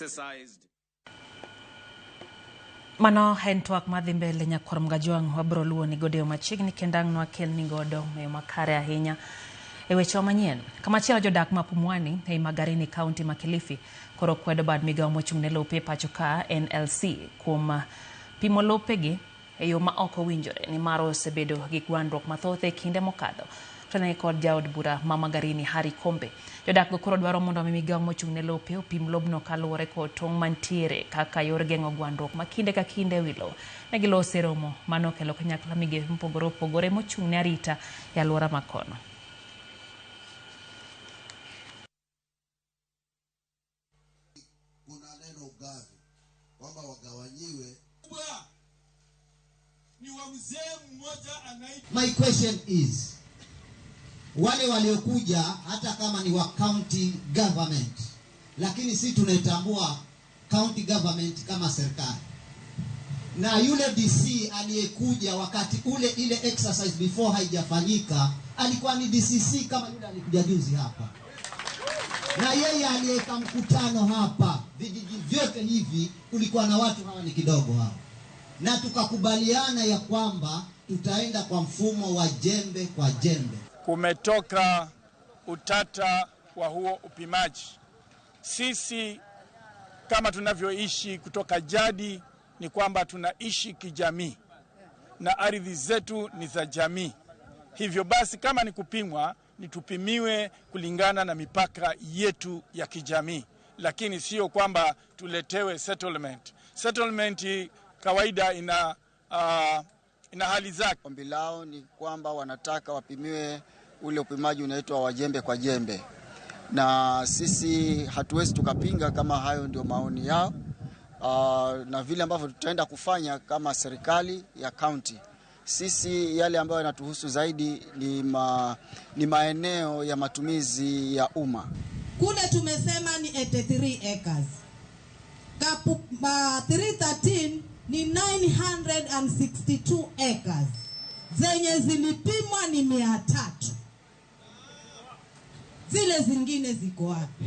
exercised. Mano hentuak madhimbe lenya kormgajuang wabro luo ni godeo machigni kendang nwa kel ni godo me makare ahinya. Ewecho manyien, kamachielo jodak ma Pumwani ei Magarini County ma Kilifi koro kwedo bad migao mochung'ne lope pacho ka NLC kuom pimo lopegi e yo ma ok owinjore ni maro osebedo gi gwandruok mathoth e kinde mokadho. Tene kod jaod bura ma Magarini Harry Kombe. Jodak go koro dwaro mondo migao mochung'ne lope opim lobno kaluwore kod tong' mantiere kaka yor geng'o gwandruok ma kinde ka kinde wilo. Ne gilose romo mano kelo kanyakla migepe mopogore opogore mochung'ne arita e alwora makono. My question is, wale waliokuja hata kama ni wa county government, lakini si tunaitambua county government kama serikali. Na yule DC aliyekuja wakati ule ile exercise before haijafanyika, alikuwa ni DCC kama yule alikuja juzi hapa. Na yeye aliyeka mkutano hapa, vijiji vyote hivi kulikuwa na watu hawa ni kidogo hao. Na tukakubaliana ya kwamba tutaenda kwa mfumo wa jembe kwa jembe. Kumetoka utata wa huo upimaji. Sisi kama tunavyoishi kutoka jadi ni kwamba tunaishi kijamii na ardhi zetu ni za jamii. Hivyo basi kama ni kupimwa ni tupimiwe kulingana na mipaka yetu ya kijamii, lakini sio kwamba tuletewe settlement. Settlement kawaida ina hali zake. Ombi lao ni kwamba wanataka wapimiwe ule upimaji unaitwa wa jembe kwa jembe. Na sisi hatuwezi tukapinga kama hayo ndio maoni yao. Na vile ambavyo tutaenda kufanya kama serikali ya county. Sisi yale ambayo yanatuhusu zaidi ni maeneo ya matumizi ya umma. Kule tumesema ni 83 acres. Kapu 313 ni 962 acres. Zenye zilipimwa ni 300. Zile zingine ziko wapi?